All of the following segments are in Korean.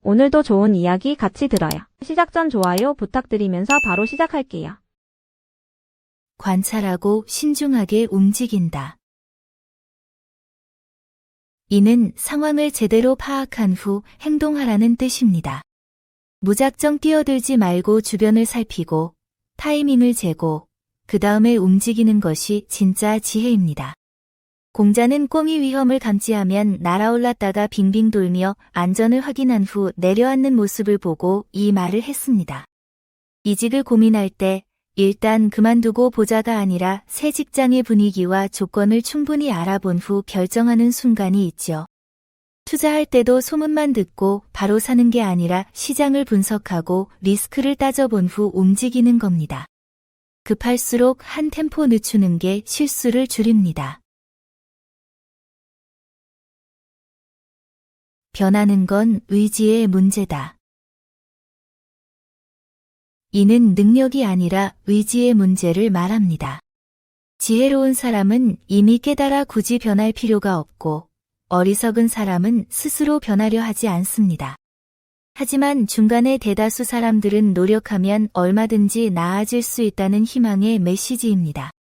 오늘도 좋은 이야기 같이 들어요. 시작 전 좋아요 부탁드리면서 바로 시작할게요. 관찰하고 신중하게 움직인다. 이는 상황을 제대로 파악한 후 행동하라는 뜻입니다. 무작정 뛰어들지 말고 주변을 살피고 타이밍을 재고 그 다음에 움직이는 것이 진짜 지혜입니다. 공자는 꽁이 위험을 감지하면 날아올랐다가 빙빙 돌며 안전을 확인한 후 내려앉는 모습을 보고 이 말을 했습니다. 이직을 고민할 때 일단 그만두고 보자가 아니라 새 직장의 분위기와 조건을 충분히 알아본 후 결정하는 순간이 있죠. 투자할 때도 소문만 듣고 바로 사는 게 아니라 시장을 분석하고 리스크를 따져본 후 움직이는 겁니다. 급할수록 한 템포 늦추는 게 실수를 줄입니다. 변하는 건 의지의 문제다. 이는 능력이 아니라 의지의 문제를 말합니다. 지혜로운 사람은 이미 깨달아 굳이 변할 필요가 없고 어리석은 사람은 스스로 변하려 하지 않습니다. 하지만 중간에 대다수 사람들은 노력하면 얼마든지 나아질 수 있다는 희망의 메시지입니다.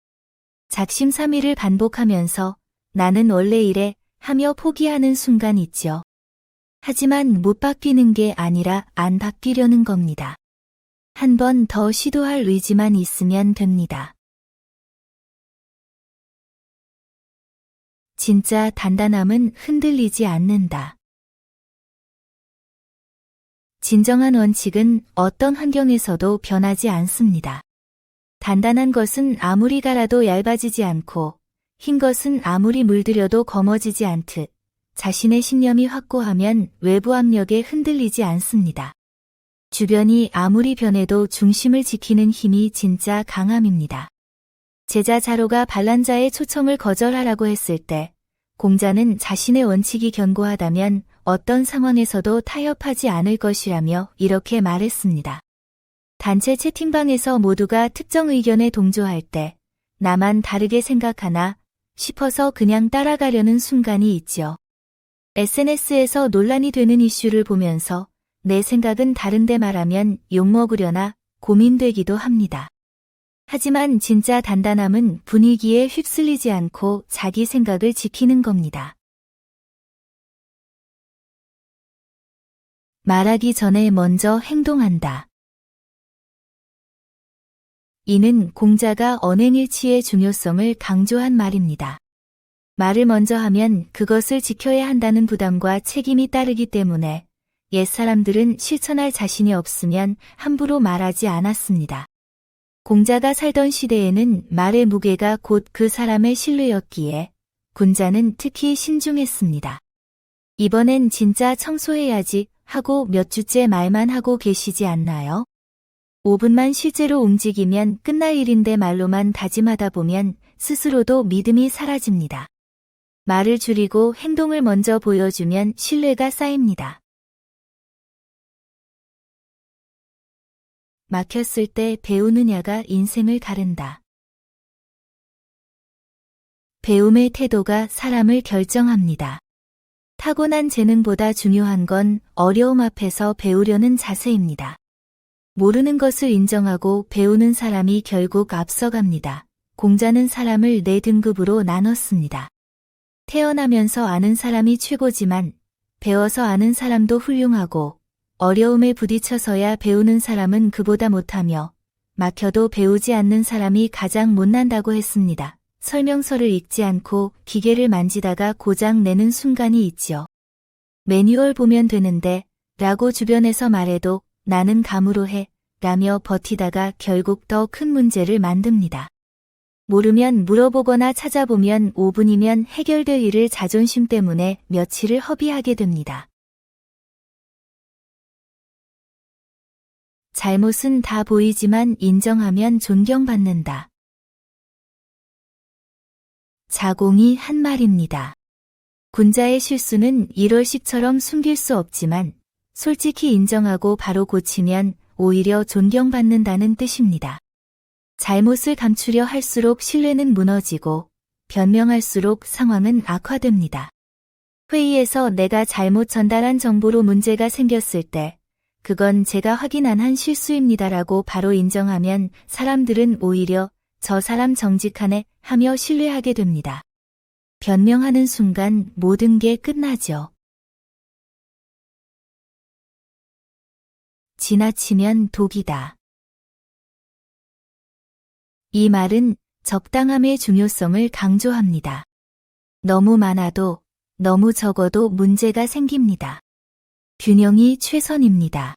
작심삼일을 반복하면서 나는 원래 이래 하며 포기하는 순간 있죠. 하지만 못 바뀌는 게 아니라 안 바뀌려는 겁니다. 한 번 더 시도할 의지만 있으면 됩니다. 진짜 단단함은 흔들리지 않는다. 진정한 원칙은 어떤 환경에서도 변하지 않습니다. 단단한 것은 아무리 갈아도 얇아지지 않고 흰 것은 아무리 물들여도 검어지지 않듯 자신의 신념이 확고하면 외부 압력에 흔들리지 않습니다. 주변이 아무리 변해도 중심을 지키는 힘이 진짜 강함입니다. 제자 자로가 반란자의 초청을 거절하라고 했을 때 공자는 자신의 원칙이 견고하다면 어떤 상황에서도 타협하지 않을 것이라며 이렇게 말했습니다. 단체 채팅방에서 모두가 특정 의견에 동조할 때 나만 다르게 생각하나 싶어서 그냥 따라가려는 순간이 있죠. SNS에서 논란이 되는 이슈를 보면서 내 생각은 다른데 말하면 욕먹으려나 고민되기도 합니다. 하지만 진짜 단단함은 분위기에 휩쓸리지 않고 자기 생각을 지키는 겁니다. 말하기 전에 먼저 행동한다. 이는 공자가 언행일치의 중요성을 강조한 말입니다. 말을 먼저 하면 그것을 지켜야 한다는 부담과 책임이 따르기 때문에 옛사람들은 실천할 자신이 없으면 함부로 말하지 않았습니다. 공자가 살던 시대에는 말의 무게가 곧 그 사람의 신뢰였기에 군자는 특히 신중했습니다. 이번엔 진짜 청소해야지 하고 몇 주째 말만 하고 계시지 않나요? 5분만 실제로 움직이면 끝날 일인데 말로만 다짐하다 보면 스스로도 믿음이 사라집니다. 말을 줄이고 행동을 먼저 보여주면 신뢰가 쌓입니다. 막혔을 때 배우느냐가 인생을 가른다. 배움의 태도가 사람을 결정합니다. 타고난 재능보다 중요한 건 어려움 앞에서 배우려는 자세입니다. 모르는 것을 인정하고 배우는 사람이 결국 앞서갑니다. 공자는 사람을 4등급으로 나눴습니다. 태어나면서 아는 사람이 최고지만 배워서 아는 사람도 훌륭하고 어려움에 부딪혀서야 배우는 사람은 그보다 못하며 막혀도 배우지 않는 사람이 가장 못난다고 했습니다. 설명서를 읽지 않고 기계를 만지다가 고장 내는 순간이 있죠. 매뉴얼 보면 되는데 라고 주변에서 말해도 나는 감으로 해 라며 버티다가 결국 더 큰 문제를 만듭니다. 모르면 물어보거나 찾아보면 5분이면 해결될 일을 자존심 때문에 며칠을 허비하게 됩니다. 잘못은 다 보이지만 인정하면 존경받는다. 자공이 한 말입니다. 군자의 실수는 1월씩처럼 숨길 수 없지만 솔직히 인정하고 바로 고치면 오히려 존경받는다는 뜻입니다. 잘못을 감추려 할수록 신뢰는 무너지고 변명할수록 상황은 악화됩니다. 회의에서 내가 잘못 전달한 정보로 문제가 생겼을 때 그건 제가 확인한 한 실수입니다라고 바로 인정하면 사람들은 오히려 저 사람 정직하네 하며 신뢰하게 됩니다. 변명하는 순간 모든 게 끝나죠. 지나치면 독이다. 이 말은 적당함의 중요성을 강조합니다. 너무 많아도 너무 적어도 문제가 생깁니다. 균형이 최선입니다.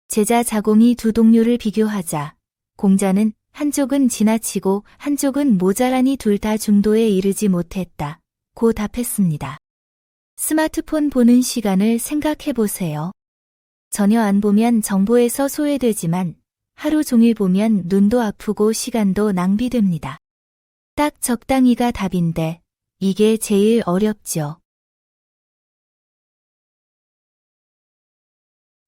제자 자공이 두 동료를 비교하자 공자는 한쪽은 지나치고 한쪽은 모자라니 둘 다 중도에 이르지 못했다 고 답했습니다. 스마트폰 보는 시간을 생각해 보세요. 전혀 안 보면 정보에서 소외되지만 하루 종일 보면 눈도 아프고 시간도 낭비됩니다. 딱 적당히가 답인데 이게 제일 어렵죠.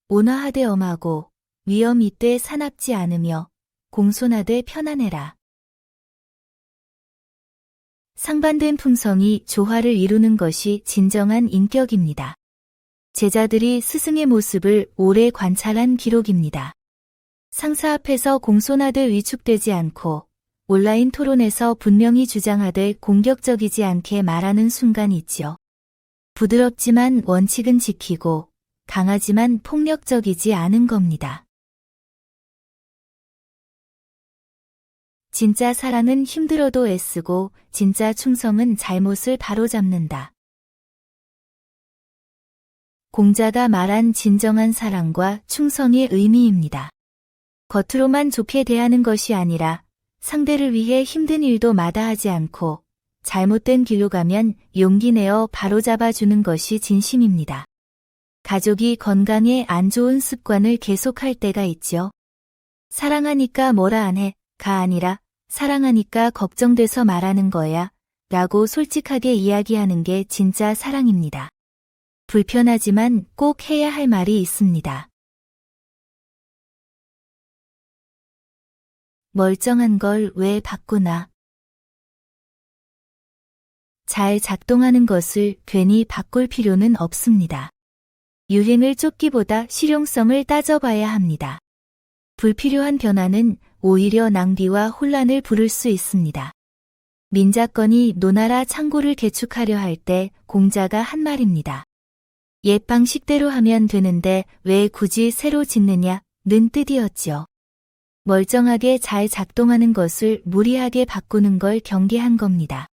온화하되 엄하고 위험 있되 사납지 않으며 공손하되 편안해라. 상반된 품성이 조화를 이루는 것이 진정한 인격입니다. 제자들이 스승의 모습을 오래 관찰한 기록입니다. 상사 앞에서 공손하되 위축되지 않고 온라인 토론에서 분명히 주장하되 공격적이지 않게 말하는 순간이 있죠. 부드럽지만 원칙은 지키고 강하지만 폭력적이지 않은 겁니다. 진짜 사랑은 힘들어도 애쓰고 진짜 충성은 잘못을 바로잡는다. 공자가 말한 진정한 사랑과 충성의 의미입니다. 겉으로만 좋게 대하는 것이 아니라 상대를 위해 힘든 일도 마다하지 않고 잘못된 길로 가면 용기 내어 바로잡아주는 것이 진심입니다. 가족이 건강에 안 좋은 습관을 계속할 때가 있죠. 사랑하니까 뭐라 안 해, 가 아니라 사랑하니까 걱정돼서 말하는 거야, 라고 솔직하게 이야기하는 게 진짜 사랑입니다. 불편하지만 꼭 해야 할 말이 있습니다. 멀쩡한 걸 왜 바꾸나? 잘 작동하는 것을 괜히 바꿀 필요는 없습니다. 유행을 쫓기보다 실용성을 따져봐야 합니다. 불필요한 변화는 오히려 낭비와 혼란을 부를 수 있습니다. 민자권이 노나라 창고를 개축하려 할 때 공자가 한 말입니다. 옛 방식대로 하면 되는데 왜 굳이 새로 짓느냐는 뜻이었죠. 멀쩡하게 잘 작동하는 것을 무리하게 바꾸는 걸 경계한 겁니다.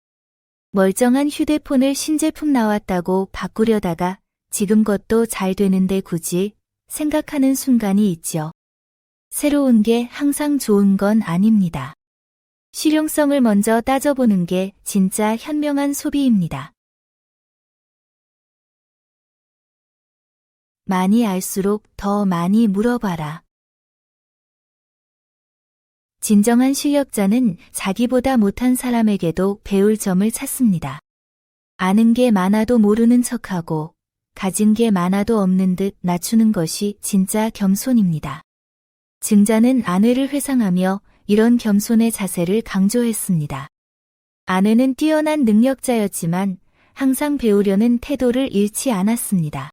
멀쩡한 휴대폰을 신제품 나왔다고 바꾸려다가 지금 것도 잘 되는데 굳이 생각하는 순간이 있죠. 새로운 게 항상 좋은 건 아닙니다. 실용성을 먼저 따져보는 게 진짜 현명한 소비입니다. 많이 알수록 더 많이 물어봐라. 진정한 실력자는 자기보다 못한 사람에게도 배울 점을 찾습니다. 아는 게 많아도 모르는 척하고 가진 게 많아도 없는 듯 낮추는 것이 진짜 겸손입니다. 증자는 아내를 회상하며 이런 겸손의 자세를 강조했습니다. 아내는 뛰어난 능력자였지만 항상 배우려는 태도를 잃지 않았습니다.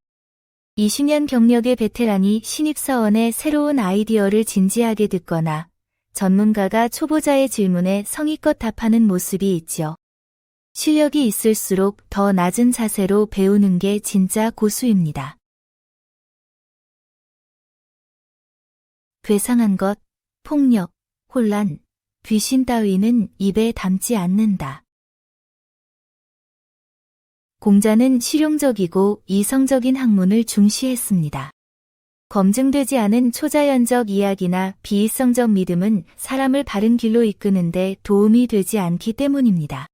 20년 경력의 베테랑이 신입사원의 새로운 아이디어를 진지하게 듣거나 전문가가 초보자의 질문에 성의껏 답하는 모습이 있죠. 실력이 있을수록 더 낮은 자세로 배우는 게 진짜 고수입니다. 괴상한 것, 폭력, 혼란, 귀신 따위는 입에 담지 않는다. 공자는 실용적이고 이성적인 학문을 중시했습니다. 검증되지 않은 초자연적 이야기나 비이성적 믿음은 사람을 바른 길로 이끄는데 도움이 되지 않기 때문입니다.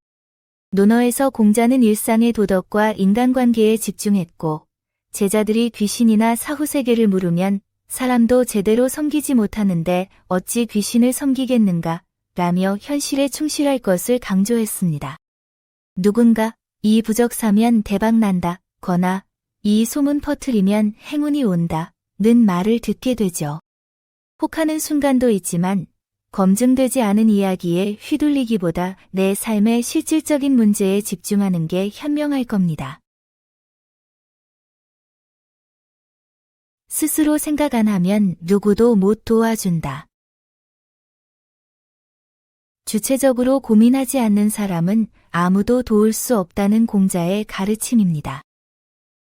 논어에서 공자는 일상의 도덕과 인간관계에 집중했고 제자들이 귀신이나 사후세계를 물으면 사람도 제대로 섬기지 못하는데 어찌 귀신을 섬기겠는가 라며 현실에 충실할 것을 강조했습니다. 누군가 이 부적 사면 대박 난다 거나 이 소문 퍼뜨리면 행운이 온다 는 말을 듣게 되죠. 혹하는 순간도 있지만 검증되지 않은 이야기에 휘둘리기보다 내 삶의 실질적인 문제에 집중하는 게 현명할 겁니다. 스스로 생각 안 하면 누구도 못 도와준다. 주체적으로 고민하지 않는 사람은 아무도 도울 수 없다는 공자의 가르침입니다.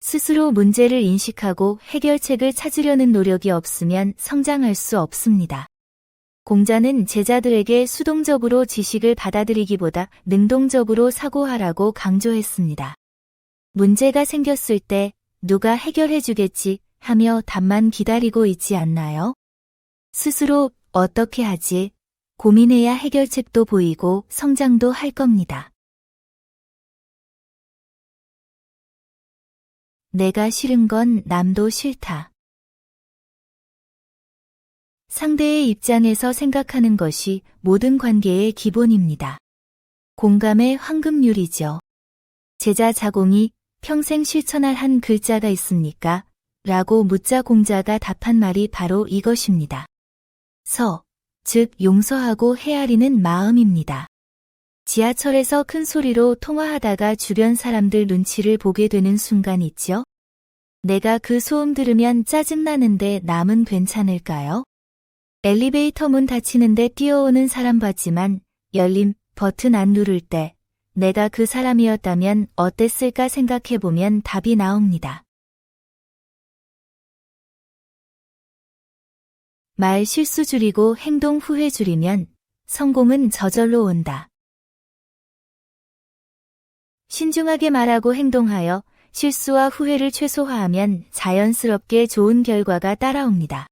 스스로 문제를 인식하고 해결책을 찾으려는 노력이 없으면 성장할 수 없습니다. 공자는 제자들에게 수동적으로 지식을 받아들이기보다 능동적으로 사고하라고 강조했습니다. 문제가 생겼을 때 누가 해결해 주겠지 하며 답만 기다리고 있지 않나요? 스스로 어떻게 하지? 고민해야 해결책도 보이고 성장도 할 겁니다. 내가 싫은 건 남도 싫다. 상대의 입장에서 생각하는 것이 모든 관계의 기본입니다. 공감의 황금률이죠. 제자 자공이 평생 실천할 한 글자가 있습니까? 라고 묻자 공자가 답한 말이 바로 이것입니다. 즉 용서하고 헤아리는 마음입니다. 지하철에서 큰 소리로 통화하다가 주변 사람들 눈치를 보게 되는 순간 있죠? 내가 그 소음 들으면 짜증나는데 남은 괜찮을까요? 엘리베이터 문 닫히는데 뛰어오는 사람 봤지만 열림 버튼 안 누를 때 내가 그 사람이었다면 어땠을까 생각해보면 답이 나옵니다. 말 실수 줄이고 행동 후회 줄이면 성공은 저절로 온다. 신중하게 말하고 행동하여 실수와 후회를 최소화하면 자연스럽게 좋은 결과가 따라옵니다.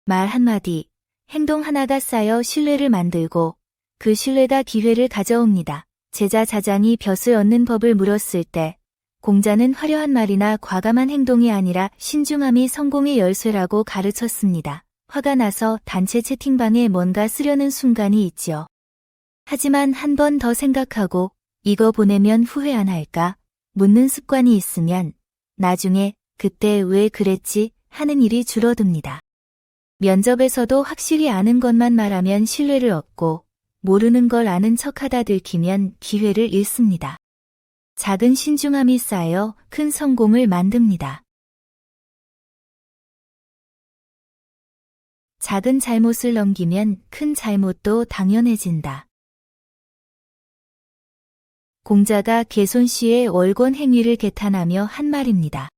말 한마디, 행동 하나가 쌓여 신뢰를 만들고 그 신뢰가 기회를 가져옵니다. 제자 자장이 벼슬 얻는 법을 물었을 때 공자는 화려한 말이나 과감한 행동이 아니라 신중함이 성공의 열쇠라고 가르쳤습니다. 화가 나서 단체 채팅방에 뭔가 쓰려는 순간이 있죠. 하지만 한 번 더 생각하고 이거 보내면 후회 안 할까? 묻는 습관이 있으면 나중에 그때 왜 그랬지? 하는 일이 줄어듭니다. 면접에서도 확실히 아는 것만 말하면 신뢰를 얻고 모르는 걸 아는 척하다 들키면 기회를 잃습니다. 작은 신중함이 쌓여 큰 성공을 만듭니다. 작은 잘못을 넘기면 큰 잘못도 당연해진다. 공자가 개손씨의 월권 행위를 개탄하며 한 말입니다.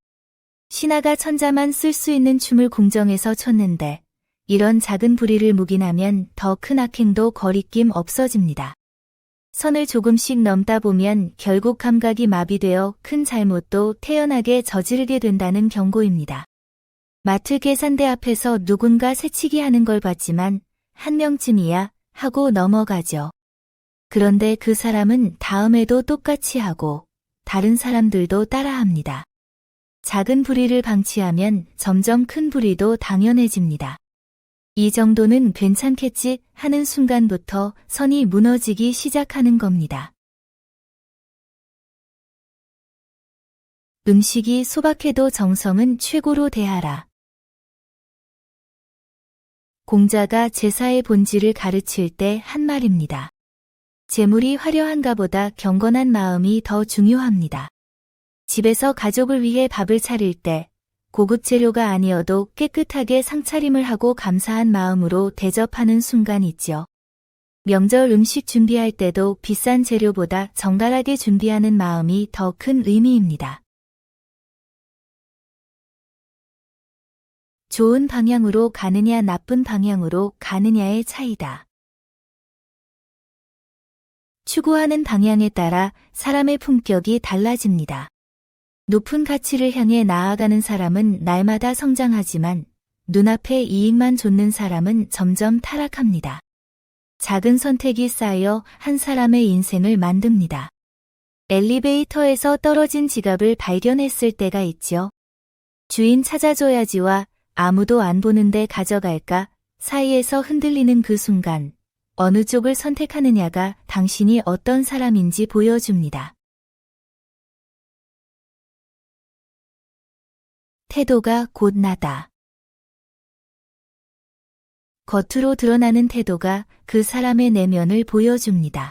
신하가 천자만 쓸 수 있는 춤을 궁정에서 췄는데 이런 작은 불의를 묵인하면 더 큰 악행도 거리낌 없어집니다. 선을 조금씩 넘다 보면 결국 감각이 마비되어 큰 잘못도 태연하게 저지르게 된다는 경고입니다. 마트 계산대 앞에서 누군가 새치기 하는 걸 봤지만 한 명쯤이야 하고 넘어가죠. 그런데 그 사람은 다음에도 똑같이 하고 다른 사람들도 따라합니다. 작은 불의를 방치하면 점점 큰 불의도 당연해집니다. 이 정도는 괜찮겠지 하는 순간부터 선이 무너지기 시작하는 겁니다. 음식이 소박해도 정성은 최고로 대하라. 공자가 제사의 본질을 가르칠 때 한 말입니다. 재물이 화려한가 보다 경건한 마음이 더 중요합니다. 집에서 가족을 위해 밥을 차릴 때 고급 재료가 아니어도 깨끗하게 상차림을 하고 감사한 마음으로 대접하는 순간 있죠. 명절 음식 준비할 때도 비싼 재료보다 정갈하게 준비하는 마음이 더 큰 의미입니다. 좋은 방향으로 가느냐 나쁜 방향으로 가느냐의 차이다. 추구하는 방향에 따라 사람의 품격이 달라집니다. 높은 가치를 향해 나아가는 사람은 날마다 성장하지만 눈앞에 이익만 좇는 사람은 점점 타락합니다. 작은 선택이 쌓여 한 사람의 인생을 만듭니다. 엘리베이터에서 떨어진 지갑을 발견했을 때가 있죠. 주인 찾아줘야지와 아무도 안 보는데 가져갈까 사이에서 흔들리는 그 순간 어느 쪽을 선택하느냐가 당신이 어떤 사람인지 보여줍니다. 태도가 곧 나다. 겉으로 드러나는 태도가 그 사람의 내면을 보여줍니다.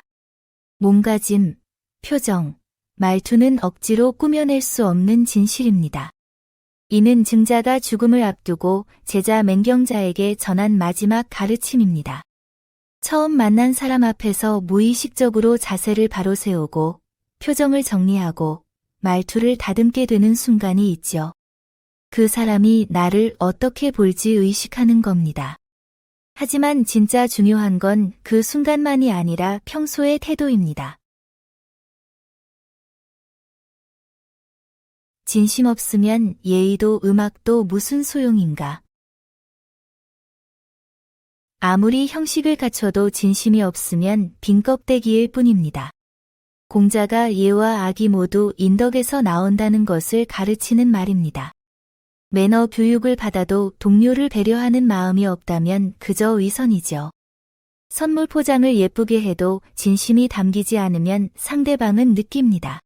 몸가짐, 표정, 말투는 억지로 꾸며낼 수 없는 진실입니다. 이는 증자가 죽음을 앞두고 제자 맹경자에게 전한 마지막 가르침입니다. 처음 만난 사람 앞에서 무의식적으로 자세를 바로 세우고 표정을 정리하고 말투를 다듬게 되는 순간이 있죠. 그 사람이 나를 어떻게 볼지 의식하는 겁니다. 하지만 진짜 중요한 건 그 순간만이 아니라 평소의 태도입니다. 진심 없으면 예의도 음악도 무슨 소용인가? 아무리 형식을 갖춰도 진심이 없으면 빈 껍데기일 뿐입니다. 공자가 예와 악이 모두 인덕에서 나온다는 것을 가르치는 말입니다. 매너 교육을 받아도 동료를 배려하는 마음이 없다면 그저 위선이죠. 선물 포장을 예쁘게 해도 진심이 담기지 않으면 상대방은 느낍니다.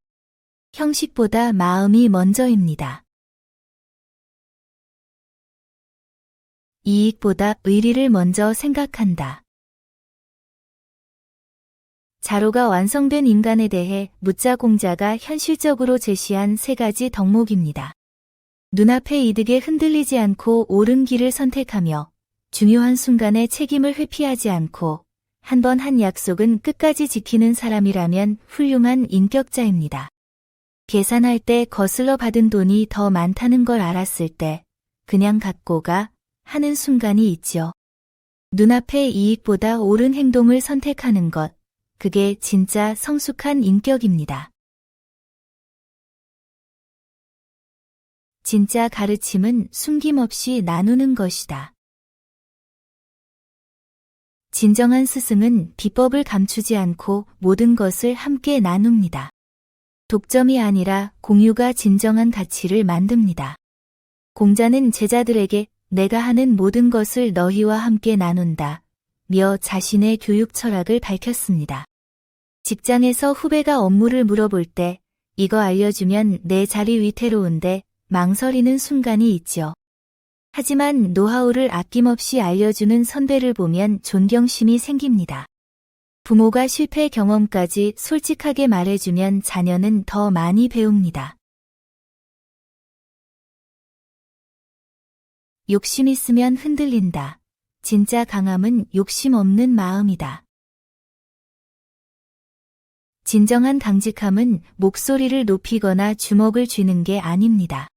형식보다 마음이 먼저입니다. 이익보다 의리를 먼저 생각한다. 자로가 완성된 인간에 대해 무자 공자가 현실적으로 제시한 세 가지 덕목입니다. 눈앞의 이득에 흔들리지 않고 옳은 길을 선택하며 중요한 순간에 책임을 회피하지 않고 한 번 한 약속은 끝까지 지키는 사람이라면 훌륭한 인격자입니다. 계산할 때 거슬러 받은 돈이 더 많다는 걸 알았을 때 그냥 갖고 가 하는 순간이 있죠. 눈앞의 이익보다 옳은 행동을 선택하는 것, 그게 진짜 성숙한 인격입니다. 진짜 가르침은 숨김없이 나누는 것이다. 진정한 스승은 비법을 감추지 않고 모든 것을 함께 나눕니다. 독점이 아니라 공유가 진정한 가치를 만듭니다. 공자는 제자들에게 내가 하는 모든 것을 너희와 함께 나눈다 며 자신의 교육 철학을 밝혔습니다. 직장에서 후배가 업무를 물어볼 때 이거 알려주면 내 자리 위태로운데 망설이는 순간이 있죠. 하지만 노하우를 아낌없이 알려주는 선배를 보면 존경심이 생깁니다. 부모가 실패 경험까지 솔직하게 말해주면 자녀는 더 많이 배웁니다. 욕심 있으면 흔들린다. 진짜 강함은 욕심 없는 마음이다. 진정한 강직함은 목소리를 높이거나 주먹을 쥐는 게 아닙니다.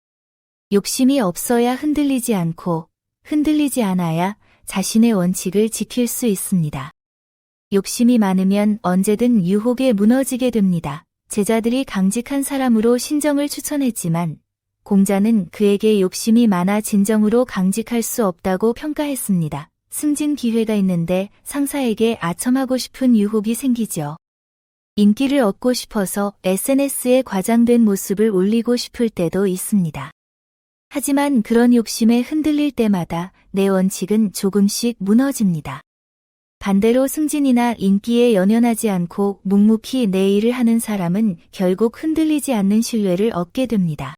욕심이 없어야 흔들리지 않고 흔들리지 않아야 자신의 원칙을 지킬 수 있습니다. 욕심이 많으면 언제든 유혹에 무너지게 됩니다. 제자들이 강직한 사람으로 신정을 추천했지만 공자는 그에게 욕심이 많아 진정으로 강직할 수 없다고 평가했습니다. 승진 기회가 있는데 상사에게 아첨하고 싶은 유혹이 생기죠. 인기를 얻고 싶어서 SNS에 과장된 모습을 올리고 싶을 때도 있습니다. 하지만 그런 욕심에 흔들릴 때마다 내 원칙은 조금씩 무너집니다. 반대로 승진이나 인기에 연연하지 않고 묵묵히 내 일을 하는 사람은 결국 흔들리지 않는 신뢰를 얻게 됩니다.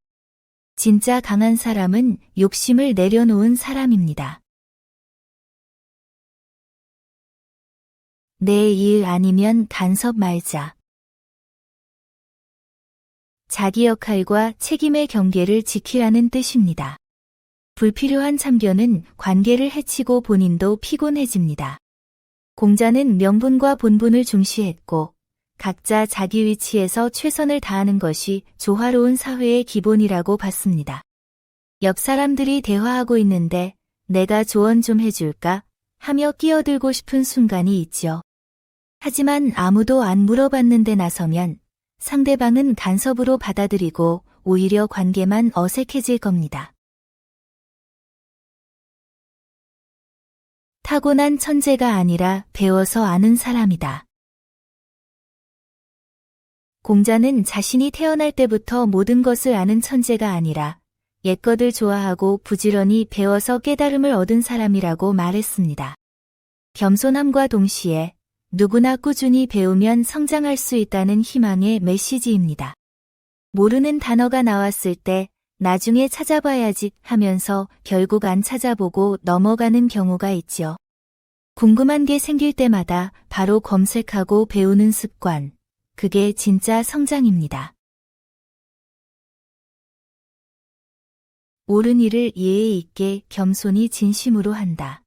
진짜 강한 사람은 욕심을 내려놓은 사람입니다. 내 일 아니면 간섭 말자. 자기 역할과 책임의 경계를 지키라는 뜻입니다. 불필요한 참견은 관계를 해치고 본인도 피곤해집니다. 공자는 명분과 본분을 중시했고 각자 자기 위치에서 최선을 다하는 것이 조화로운 사회의 기본이라고 봤습니다. 옆 사람들이 대화하고 있는데 내가 조언 좀 해줄까 하며 끼어들고 싶은 순간이 있죠. 하지만 아무도 안 물어봤는데 나서면 상대방은 간섭으로 받아들이고 오히려 관계만 어색해질 겁니다. 타고난 천재가 아니라 배워서 아는 사람이다. 공자는 자신이 태어날 때부터 모든 것을 아는 천재가 아니라 옛것을 좋아하고 부지런히 배워서 깨달음을 얻은 사람이라고 말했습니다. 겸손함과 동시에 누구나 꾸준히 배우면 성장할 수 있다는 희망의 메시지입니다. 모르는 단어가 나왔을 때 나중에 찾아봐야지 하면서 결국 안 찾아보고 넘어가는 경우가 있죠. 궁금한 게 생길 때마다 바로 검색하고 배우는 습관, 그게 진짜 성장입니다. 옳은 일을 예의 있게 겸손히 진심으로 한다.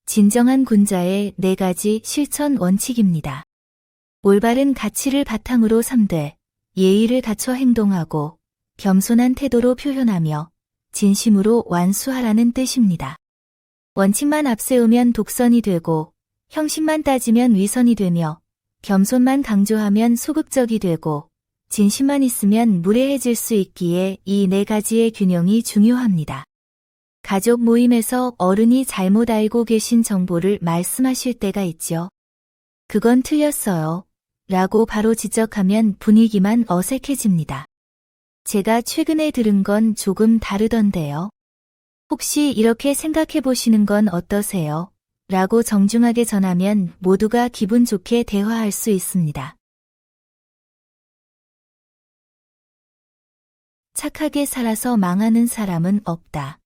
진정한 군자의 4가지 실천 원칙입니다. 올바른 가치를 바탕으로 삼되 예의를 갖춰 행동하고 겸손한 태도로 표현하며 진심으로 완수하라는 뜻입니다. 원칙만 앞세우면 독선이 되고 형식만 따지면 위선이 되며 겸손만 강조하면 소극적이 되고 진심만 있으면 무례해질 수 있기에 이 4가지의 균형이 중요합니다. 가족 모임에서 어른이 잘못 알고 계신 정보를 말씀하실 때가 있죠. 그건 틀렸어요. 라고 바로 지적하면 분위기만 어색해집니다. 제가 최근에 들은 건 조금 다르던데요. 혹시 이렇게 생각해 보시는 건 어떠세요? 라고 정중하게 전하면 모두가 기분 좋게 대화할 수 있습니다. 착하게 살아서 망하는 사람은 없다.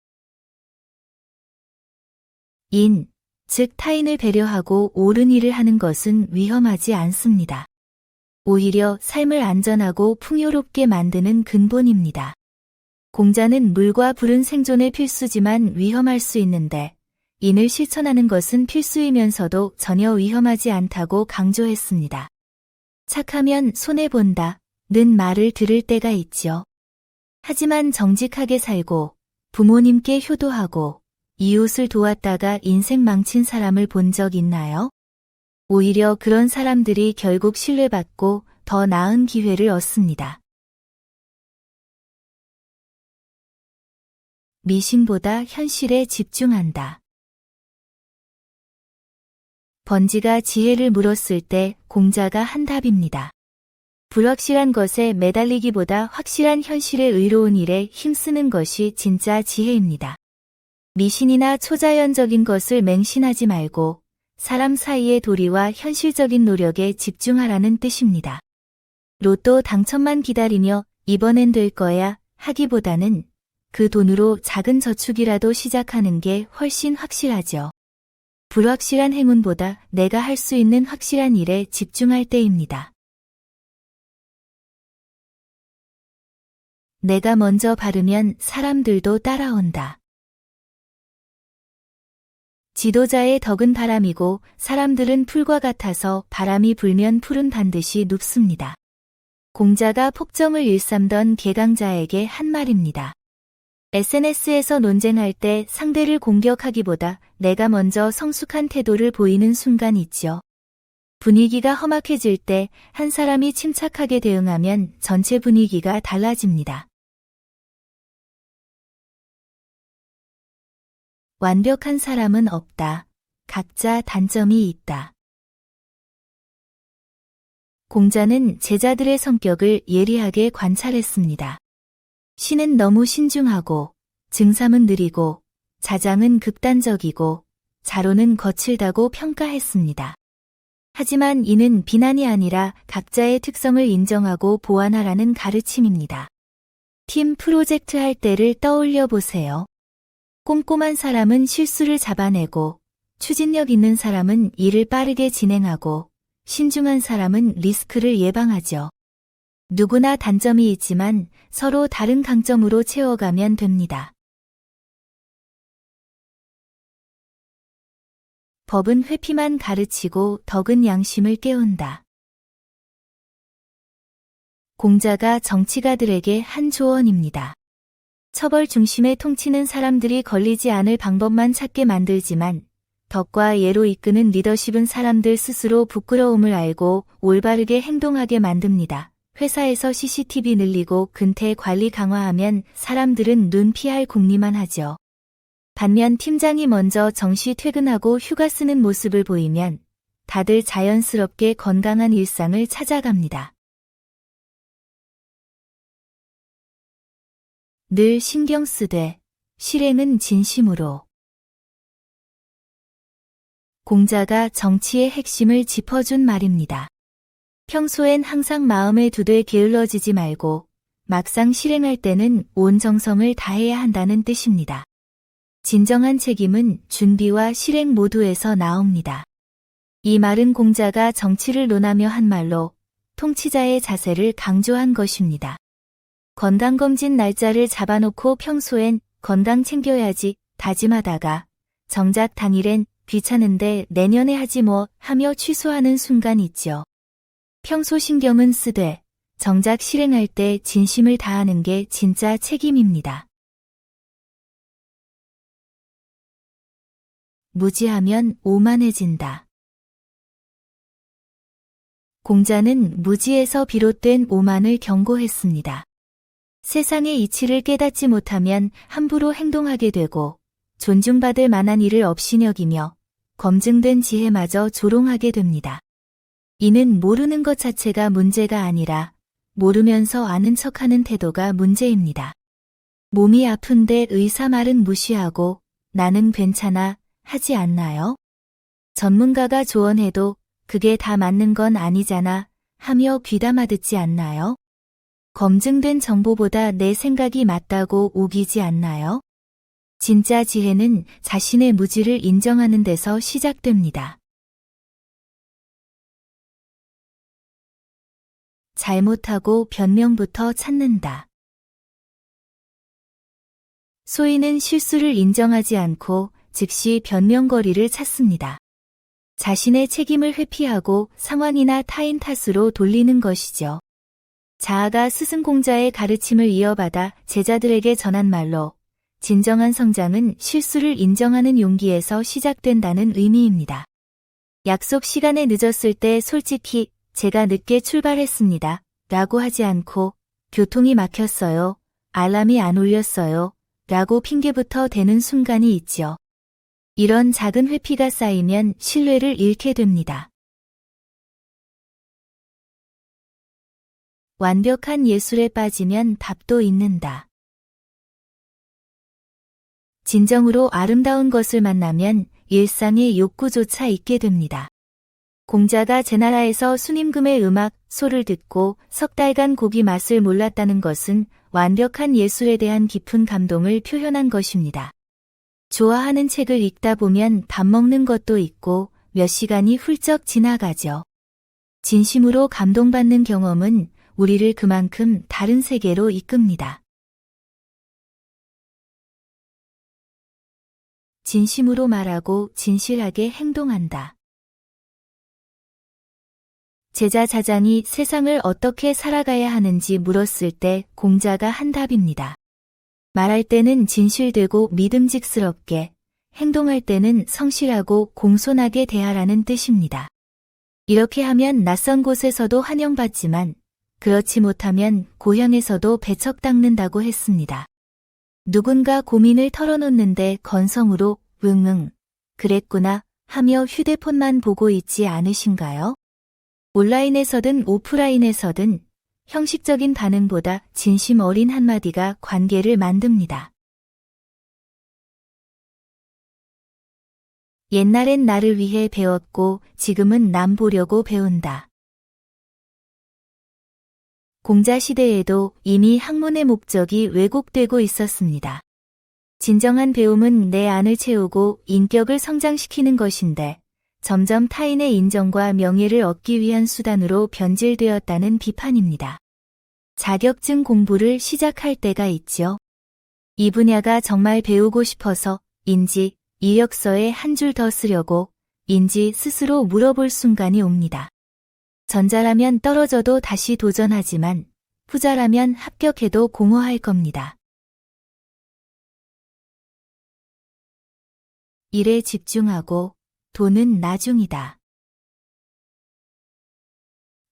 즉 타인을 배려하고 옳은 일을 하는 것은 위험하지 않습니다. 오히려 삶을 안전하고 풍요롭게 만드는 근본입니다. 공자는 물과 불은 생존의 필수지만 위험할 수 있는데 인을 실천하는 것은 필수이면서도 전혀 위험하지 않다고 강조했습니다. 착하면 손해본다 는 말을 들을 때가 있죠. 하지만 정직하게 살고 부모님께 효도하고 이웃을 도왔다가 인생 망친 사람을 본 적 있나요? 오히려 그런 사람들이 결국 신뢰받고 더 나은 기회를 얻습니다. 미신보다 현실에 집중한다. 번지가 지혜를 물었을 때 공자가 한 답입니다. 불확실한 것에 매달리기보다 확실한 현실에 의로운 일에 힘쓰는 것이 진짜 지혜입니다. 미신이나 초자연적인 것을 맹신하지 말고 사람 사이의 도리와 현실적인 노력에 집중하라는 뜻입니다. 로또 당첨만 기다리며 이번엔 될 거야 하기보다는 그 돈으로 작은 저축이라도 시작하는 게 훨씬 확실하죠. 불확실한 행운보다 내가 할 수 있는 확실한 일에 집중할 때입니다. 내가 먼저 바르면 사람들도 따라온다. 지도자의 덕은 바람이고 사람들은 풀과 같아서 바람이 불면 풀은 반드시 눕습니다. 공자가 폭정을 일삼던 개강자에게 한 말입니다. SNS에서 논쟁할 때 상대를 공격하기보다 내가 먼저 성숙한 태도를 보이는 순간 있죠. 분위기가 험악해질 때 한 사람이 침착하게 대응하면 전체 분위기가 달라집니다. 완벽한 사람은 없다. 각자 단점이 있다. 공자는 제자들의 성격을 예리하게 관찰했습니다. 신은 너무 신중하고, 증삼은 느리고, 자장은 극단적이고, 자로는 거칠다고 평가했습니다. 하지만 이는 비난이 아니라 각자의 특성을 인정하고 보완하라는 가르침입니다. 팀 프로젝트 할 때를 떠올려 보세요. 꼼꼼한 사람은 실수를 잡아내고, 추진력 있는 사람은 일을 빠르게 진행하고, 신중한 사람은 리스크를 예방하죠. 누구나 단점이 있지만 서로 다른 강점으로 채워가면 됩니다. 법은 회피만 가르치고 덕은 양심을 깨운다. 공자가 정치가들에게 한 조언입니다. 처벌 중심의 통치는 사람들이 걸리지 않을 방법만 찾게 만들지만 덕과 예로 이끄는 리더십은 사람들 스스로 부끄러움을 알고 올바르게 행동하게 만듭니다. 회사에서 CCTV 늘리고 근태 관리 강화하면 사람들은 눈 피할 궁리만 하죠. 반면 팀장이 먼저 정시 퇴근하고 휴가 쓰는 모습을 보이면 다들 자연스럽게 건강한 일상을 찾아갑니다. 늘 신경 쓰되 실행은 진심으로. 공자가 정치의 핵심을 짚어준 말입니다. 평소엔 항상 마음에 두되 게을러지지 말고 막상 실행할 때는 온 정성을 다해야 한다는 뜻입니다. 진정한 책임은 준비와 실행 모두에서 나옵니다. 이 말은 공자가 정치를 논하며 한 말로 통치자의 자세를 강조한 것입니다. 건강검진 날짜를 잡아놓고 평소엔 건강 챙겨야지 다짐하다가 정작 당일엔 귀찮은데 내년에 하지 뭐 하며 취소하는 순간 있죠. 평소 신경은 쓰되 정작 실행할 때 진심을 다하는 게 진짜 책임입니다. 무지하면 오만해진다. 공자는 무지에서 비롯된 오만을 경고했습니다. 세상의 이치를 깨닫지 못하면 함부로 행동하게 되고 존중받을 만한 일을 업신여기며 검증된 지혜마저 조롱하게 됩니다. 이는 모르는 것 자체가 문제가 아니라 모르면서 아는 척하는 태도가 문제입니다. 몸이 아픈데 의사 말은 무시하고 나는 괜찮아 하지 않나요? 전문가가 조언해도 그게 다 맞는 건 아니잖아 하며 귀담아 듣지 않나요? 검증된 정보보다 내 생각이 맞다고 우기지 않나요? 진짜 지혜는 자신의 무지를 인정하는 데서 시작됩니다. 잘못하고 변명부터 찾는다. 소인은 실수를 인정하지 않고 즉시 변명거리를 찾습니다. 자신의 책임을 회피하고 상황이나 타인 탓으로 돌리는 것이죠. 자아가 스승공자의 가르침을 이어받아 제자들에게 전한 말로 진정한 성장은 실수를 인정하는 용기에서 시작된다는 의미입니다. 약속 시간에 늦었을 때 솔직히 제가 늦게 출발했습니다. 라고 하지 않고 교통이 막혔어요. 알람이 안 울렸어요. 라고 핑계부터 대는 순간이 있죠. 이런 작은 회피가 쌓이면 신뢰를 잃게 됩니다. 완벽한 예술에 빠지면 답도 잊는다. 진정으로 아름다운 것을 만나면 일상의 욕구조차 잊게 됩니다. 공자가 제나라에서 순임금의 음악, 소를 듣고 석 달간 고기 맛을 몰랐다는 것은 완벽한 예술에 대한 깊은 감동을 표현한 것입니다. 좋아하는 책을 읽다 보면 밥 먹는 것도 있고 몇 시간이 훌쩍 지나가죠. 진심으로 감동받는 경험은 우리를 그만큼 다른 세계로 이끕니다. 진심으로 말하고 진실하게 행동한다. 제자 자장이 세상을 어떻게 살아가야 하는지 물었을 때 공자가 한 답입니다. 말할 때는 진실되고 믿음직스럽게, 행동할 때는 성실하고 공손하게 대하라는 뜻입니다. 이렇게 하면 낯선 곳에서도 환영받지만 그렇지 못하면 고향에서도 배척당는다고 했습니다. 누군가 고민을 털어놓는데 건성으로 응응, 그랬구나 하며 휴대폰만 보고 있지 않으신가요? 온라인에서든 오프라인에서든 형식적인 반응보다 진심 어린 한마디가 관계를 만듭니다. 옛날엔 나를 위해 배웠고 지금은 남 보려고 배운다. 공자 시대에도 이미 학문의 목적이 왜곡되고 있었습니다. 진정한 배움은 내 안을 채우고 인격을 성장시키는 것인데 점점 타인의 인정과 명예를 얻기 위한 수단으로 변질되었다는 비판입니다. 자격증 공부를 시작할 때가 있죠. 이 분야가 정말 배우고 싶어서 인지 이력서에 한 줄 더 쓰려고 인지 스스로 물어볼 순간이 옵니다. 전자라면 떨어져도 다시 도전하지만 후자라면 합격해도 공허할 겁니다. 일에 집중하고 돈은 나중이다.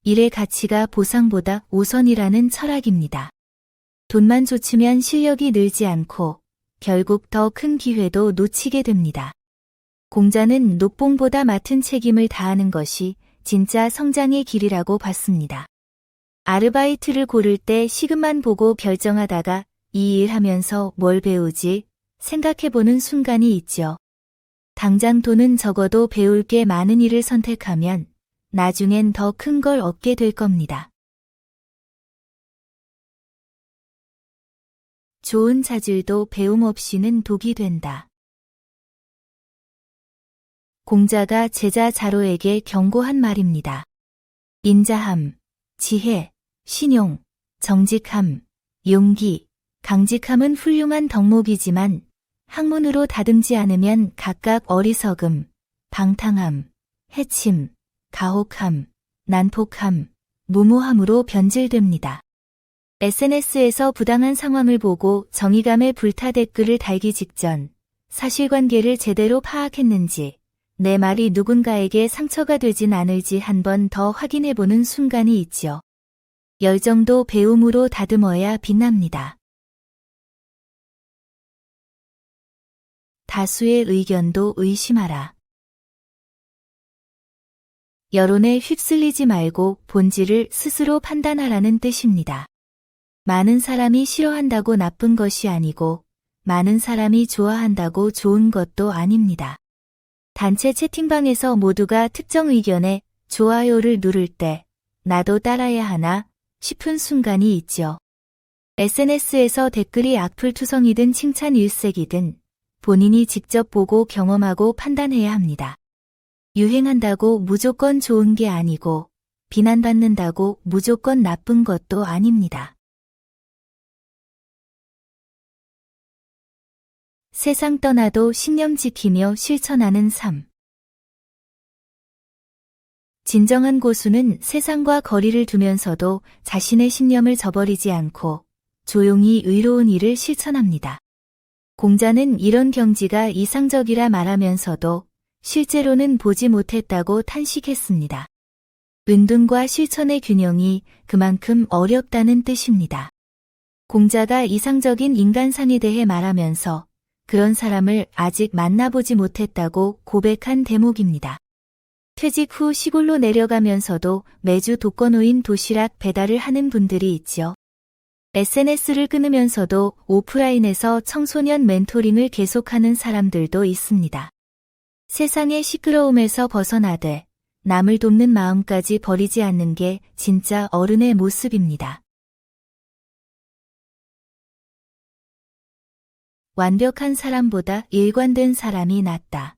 일의 가치가 보상보다 우선이라는 철학입니다. 돈만 좇으면 실력이 늘지 않고 결국 더 큰 기회도 놓치게 됩니다. 공자는 녹봉보다 맡은 책임을 다하는 것이 진짜 성장의 길이라고 봤습니다. 아르바이트를 고를 때 시급만 보고 결정하다가 이 일 하면서 뭘 배우지 생각해보는 순간이 있죠. 당장 돈은 적어도 배울 게 많은 일을 선택하면 나중엔 더 큰 걸 얻게 될 겁니다. 좋은 자질도 배움 없이는 독이 된다. 공자가 제자 자로에게 경고한 말입니다. 인자함, 지혜, 신용, 정직함, 용기, 강직함은 훌륭한 덕목이지만 학문으로 다듬지 않으면 각각 어리석음, 방탕함, 해침, 가혹함, 난폭함, 무모함으로 변질됩니다. SNS에서 부당한 상황을 보고 정의감에 불타 댓글을 달기 직전 사실관계를 제대로 파악했는지 내 말이 누군가에게 상처가 되진 않을지 한 번 더 확인해보는 순간이 있죠. 열정도 배움으로 다듬어야 빛납니다. 다수의 의견도 의심하라. 여론에 휩쓸리지 말고 본질을 스스로 판단하라는 뜻입니다. 많은 사람이 싫어한다고 나쁜 것이 아니고 많은 사람이 좋아한다고 좋은 것도 아닙니다. 단체 채팅방에서 모두가 특정 의견에 좋아요를 누를 때 나도 따라야 하나 싶은 순간이 있죠. SNS에서 댓글이 악플투성이든 칭찬 일색이든 본인이 직접 보고 경험하고 판단해야 합니다. 유행한다고 무조건 좋은 게 아니고 비난받는다고 무조건 나쁜 것도 아닙니다. 세상 떠나도 신념 지키며 실천하는 삶. 진정한 고수는 세상과 거리를 두면서도 자신의 신념을 저버리지 않고 조용히 의로운 일을 실천합니다. 공자는 이런 경지가 이상적이라 말하면서도 실제로는 보지 못했다고 탄식했습니다. 은둔과 실천의 균형이 그만큼 어렵다는 뜻입니다. 공자가 이상적인 인간상에 대해 말하면서 그런 사람을 아직 만나보지 못했다고 고백한 대목입니다. 퇴직 후 시골로 내려가면서도 매주 독거노인 도시락 배달을 하는 분들이 있죠. SNS를 끊으면서도 오프라인에서 청소년 멘토링을 계속하는 사람들도 있습니다. 세상의 시끄러움에서 벗어나되 남을 돕는 마음까지 버리지 않는 게 진짜 어른의 모습입니다. 완벽한 사람보다 일관된 사람이 낫다.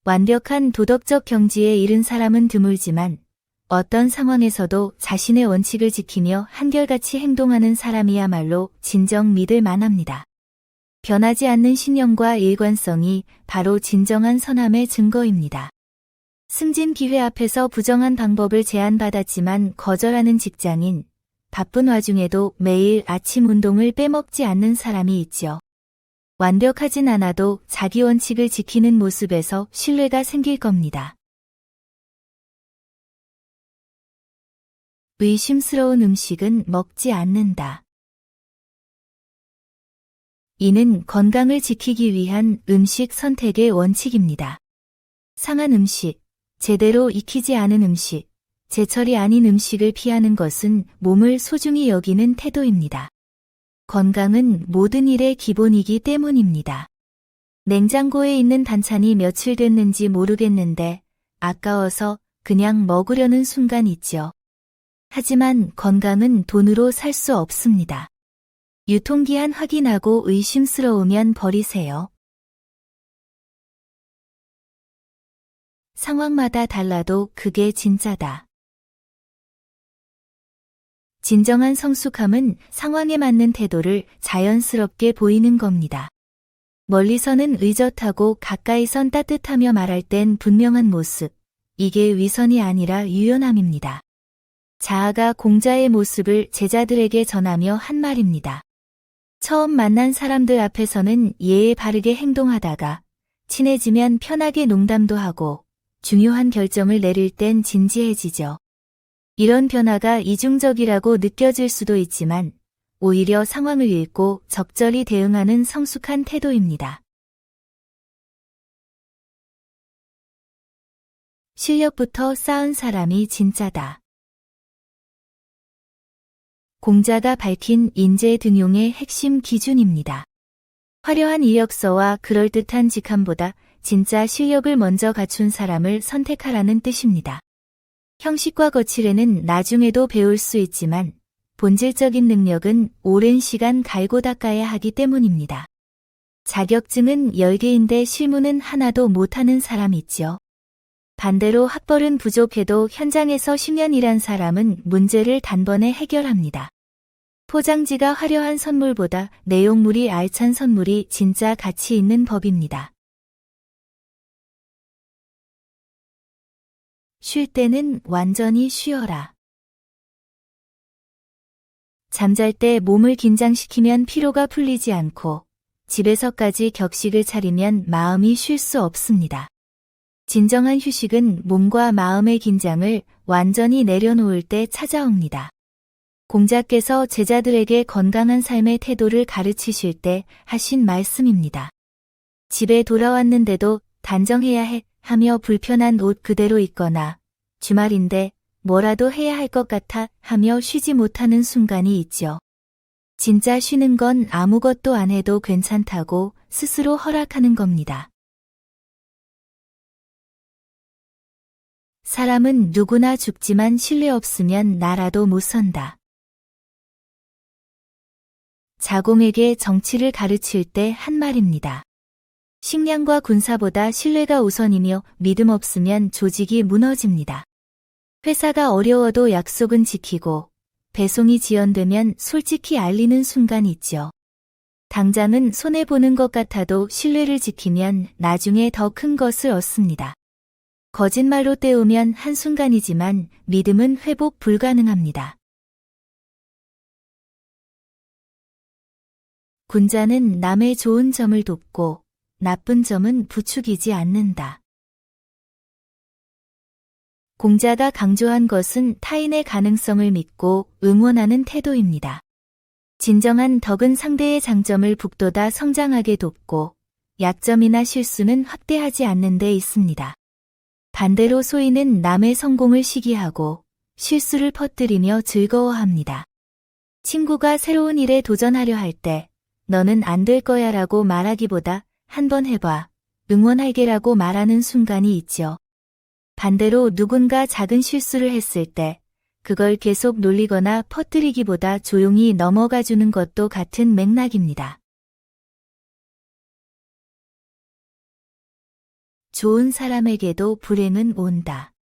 완벽한 도덕적 경지에 이른 사람은 드물지만 어떤 상황에서도 자신의 원칙을 지키며 한결같이 행동하는 사람이야말로 진정 믿을 만합니다. 변하지 않는 신념과 일관성이 바로 진정한 선함의 증거입니다. 승진 기회 앞에서 부정한 방법을 제안받았지만 거절하는 직장인, 바쁜 와중에도 매일 아침 운동을 빼먹지 않는 사람이 있죠. 완벽하진 않아도 자기 원칙을 지키는 모습에서 신뢰가 생길 겁니다. 의심스러운 음식은 먹지 않는다. 이는 건강을 지키기 위한 음식 선택의 원칙입니다. 상한 음식, 제대로 익히지 않은 음식, 제철이 아닌 음식을 피하는 것은 몸을 소중히 여기는 태도입니다. 건강은 모든 일의 기본이기 때문입니다. 냉장고에 있는 반찬이 며칠 됐는지 모르겠는데 아까워서 그냥 먹으려는 순간 있죠. 하지만 건강은 돈으로 살 수 없습니다. 유통기한 확인하고 의심스러우면 버리세요. 상황마다 달라도 그게 진짜다. 진정한 성숙함은 상황에 맞는 태도를 자연스럽게 보이는 겁니다. 멀리서는 의젓하고 가까이선 따뜻하며 말할 땐 분명한 모습, 이게 위선이 아니라 유연함입니다. 자아가 공자의 모습을 제자들에게 전하며 한 말입니다. 처음 만난 사람들 앞에서는 예에 바르게 행동하다가 친해지면 편하게 농담도 하고 중요한 결정을 내릴 땐 진지해지죠. 이런 변화가 이중적이라고 느껴질 수도 있지만 오히려 상황을 읽고 적절히 대응하는 성숙한 태도입니다. 실력부터 쌓은 사람이 진짜다. 공자가 밝힌 인재 등용의 핵심 기준입니다. 화려한 이력서와 그럴듯한 직함보다 진짜 실력을 먼저 갖춘 사람을 선택하라는 뜻입니다. 형식과 거칠에는 나중에도 배울 수 있지만 본질적인 능력은 오랜 시간 갈고 닦아야 하기 때문입니다. 자격증은 10개인데 실무는 하나도 못하는 사람 있죠. 반대로 학벌은 부족해도 현장에서 10년 일한 사람은 문제를 단번에 해결합니다. 포장지가 화려한 선물보다 내용물이 알찬 선물이 진짜 가치 있는 법입니다. 쉴 때는 완전히 쉬어라. 잠잘 때 몸을 긴장시키면 피로가 풀리지 않고 집에서까지 격식을 차리면 마음이 쉴 수 없습니다. 진정한 휴식은 몸과 마음의 긴장을 완전히 내려놓을 때 찾아옵니다. 공자께서 제자들에게 건강한 삶의 태도를 가르치실 때 하신 말씀입니다. 집에 돌아왔는데도 단정해야 해 하며 불편한 옷 그대로 입거나 주말인데 뭐라도 해야 할 것 같아 하며 쉬지 못하는 순간이 있죠. 진짜 쉬는 건 아무것도 안 해도 괜찮다고 스스로 허락하는 겁니다. 사람은 누구나 죽지만 신뢰 없으면 나라도 못 선다. 자공에게 정치를 가르칠 때 한 말입니다. 식량과 군사보다 신뢰가 우선이며 믿음 없으면 조직이 무너집니다. 회사가 어려워도 약속은 지키고 배송이 지연되면 솔직히 알리는 순간 있죠. 당장은 손해보는 것 같아도 신뢰를 지키면 나중에 더 큰 것을 얻습니다. 거짓말로 때우면 한순간이지만 믿음은 회복 불가능합니다. 군자는 남의 좋은 점을 돕고 나쁜 점은 부추기지 않는다. 공자가 강조한 것은 타인의 가능성을 믿고 응원하는 태도입니다. 진정한 덕은 상대의 장점을 북돋아 성장하게 돕고 약점이나 실수는 확대하지 않는 데 있습니다. 반대로 소인은 남의 성공을 시기하고 실수를 퍼뜨리며 즐거워합니다. 친구가 새로운 일에 도전하려 할 때 너는 안 될 거야 라고 말하기보다 한번 해봐, 응원할게라고 말하는 순간이 있죠. 반대로 누군가 작은 실수를 했을 때 그걸 계속 놀리거나 퍼뜨리기보다 조용히 넘어가 주는 것도 같은 맥락입니다. 좋은 사람에게도 불행은 온다.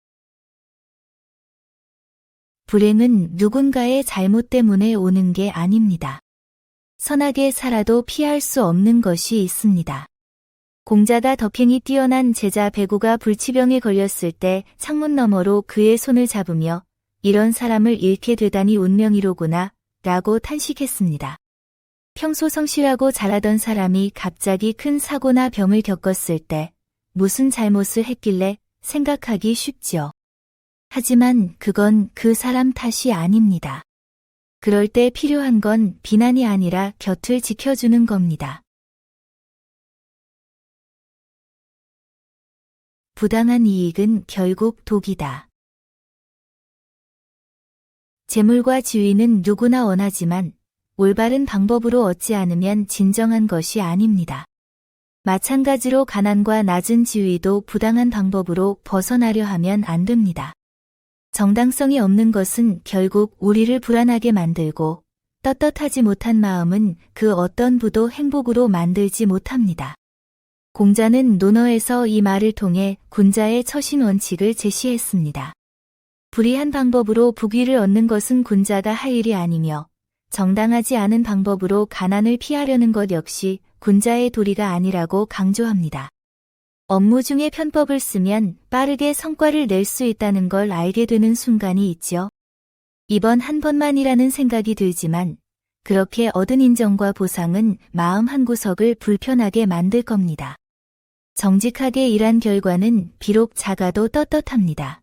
불행은 누군가의 잘못 때문에 오는 게 아닙니다. 선하게 살아도 피할 수 없는 것이 있습니다. 공자가 덕행이 뛰어난 제자 배구가 불치병에 걸렸을 때 창문 너머로 그의 손을 잡으며 이런 사람을 잃게 되다니 운명이로구나 라고 탄식했습니다. 평소 성실하고 잘하던 사람이 갑자기 큰 사고나 병을 겪었을 때 무슨 잘못을 했길래 생각하기 쉽죠. 하지만 그건 그 사람 탓이 아닙니다. 그럴 때 필요한 건 비난이 아니라 곁을 지켜주는 겁니다. 부당한 이익은 결국 독이다. 재물과 지위는 누구나 원하지만 올바른 방법으로 얻지 않으면 진정한 것이 아닙니다. 마찬가지로 가난과 낮은 지위도 부당한 방법으로 벗어나려 하면 안 됩니다. 정당성이 없는 것은 결국 우리를 불안하게 만들고 떳떳하지 못한 마음은 그 어떤 부도 행복으로 만들지 못합니다. 공자는 논어에서 이 말을 통해 군자의 처신 원칙을 제시했습니다. 불의한 방법으로 부귀를 얻는 것은 군자가 할 일이 아니며 정당하지 않은 방법으로 가난을 피하려는 것 역시 군자의 도리가 아니라고 강조합니다. 업무 중에 편법을 쓰면 빠르게 성과를 낼 수 있다는 걸 알게 되는 순간이 있죠. 이번 한 번만이라는 생각이 들지만 그렇게 얻은 인정과 보상은 마음 한구석을 불편하게 만들 겁니다. 정직하게 일한 결과는 비록 작아도 떳떳합니다.